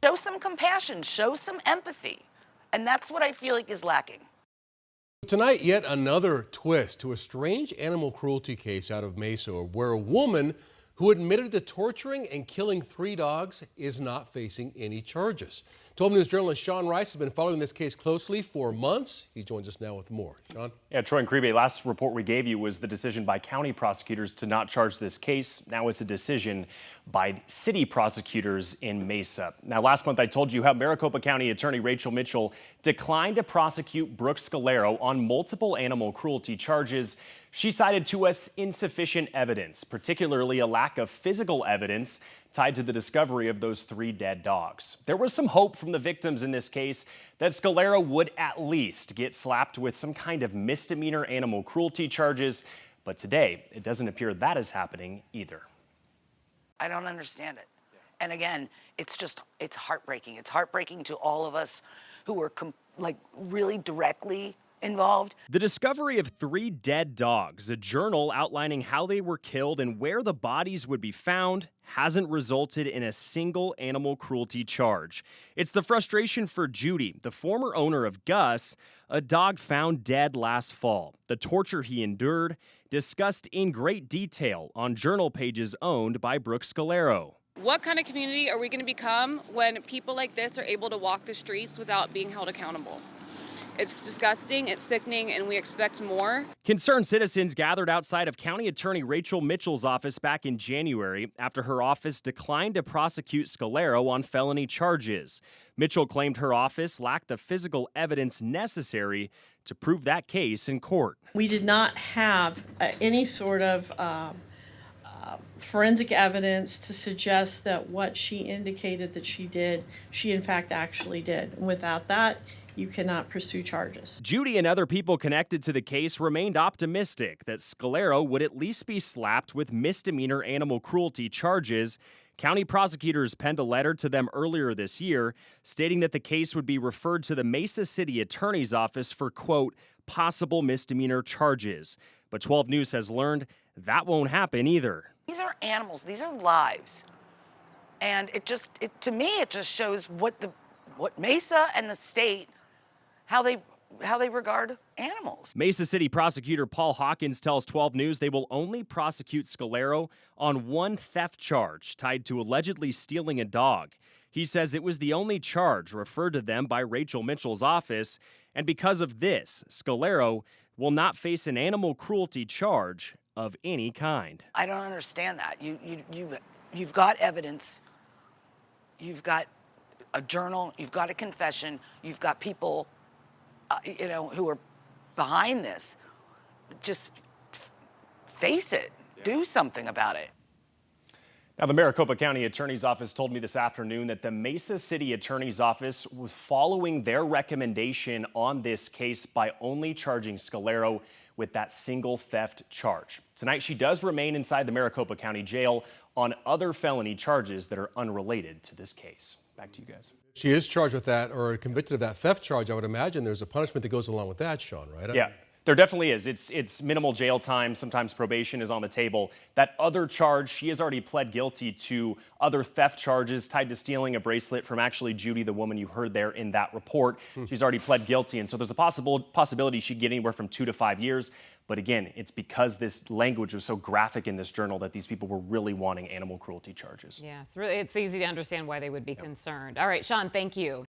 show some compassion, show some empathy. And that's what I feel like is lacking. Tonight, yet another twist to a strange animal cruelty case out of Mesa, where a woman who admitted to torturing and killing 3 dogs is not facing any charges. 12 News journalist Sean Rice has been following this case closely for months. He joins us now with more. Sean? Yeah, Troy and Kribe, last report we gave you was the decision by county prosecutors to not charge this case. Now it's a decision by city prosecutors in Mesa. Now, last month I told you how Maricopa County Attorney Rachel Mitchell declined to prosecute Brooke Scalero on multiple animal cruelty charges. She cited to us insufficient evidence, particularly a lack of physical evidence tied to the discovery of those 3 dead dogs. There was some hope from the victims in this case that Scalero would at least get slapped with some kind of misdemeanor animal cruelty charges, but today it doesn't appear that is happening either. I don't understand it. And again, it's heartbreaking. It's heartbreaking to all of us who were really directly involved. The discovery of 3 dead dogs, a journal outlining how they were killed and where the bodies would be found, hasn't resulted in a single animal cruelty charge. It's the frustration for Judy, the former owner of Gus, a dog found dead last fall. The torture he endured, discussed in great detail on journal pages owned by Brooke Scalero. What kind of community are we going to become when people like this are able to walk the streets without being held accountable? It's disgusting, it's sickening, and we expect more. Concerned citizens gathered outside of County Attorney Rachel Mitchell's office back in January after her office declined to prosecute Scalero on felony charges. Mitchell claimed her office lacked the physical evidence necessary to prove that case in court. We did not have any sort of forensic evidence to suggest that what she indicated that she did, she in fact actually did. And without that, you cannot pursue charges. Judy and other people connected to the case remained optimistic that Scalero would at least be slapped with misdemeanor animal cruelty charges. County prosecutors penned a letter to them earlier this year stating that the case would be referred to the Mesa City Attorney's office for, quote, possible misdemeanor charges. But 12 News has learned that won't happen either. These are animals, these are lives. And to me, it just shows what Mesa and the state, how they regard animals. Mesa City prosecutor Paul Hawkins tells 12 News they will only prosecute Scalero on 1 theft charge tied to allegedly stealing a dog. He says it was the only charge referred to them by Rachel Mitchell's office, and because of this, Scalero will not face an animal cruelty charge of any kind. I don't understand that. You've got evidence, you've got a journal, you've got a confession, you've got people who are behind this. Just face it. Do something about it. Now, the Maricopa County Attorney's Office told me this afternoon that the Mesa City Attorney's Office was following their recommendation on this case by only charging Scalero with that single theft charge. Tonight, she does remain inside the Maricopa County Jail on other felony charges that are unrelated to this case. Back to you guys. She is charged with that or convicted of that theft charge. I would imagine there's a punishment that goes along with that, Sean, right? Yeah, there definitely is. It's minimal jail time. Sometimes probation is on the table. That other charge, she has already pled guilty to other theft charges tied to stealing a bracelet from actually Judy, the woman you heard there in that report. She's already pled guilty, and so there's a possibility she'd get anywhere from 2 to 5 years. But again, it's because this language was so graphic in this journal that these people were really wanting animal cruelty charges. Yeah, it's easy to understand why they would be concerned. All right, Sean, thank you.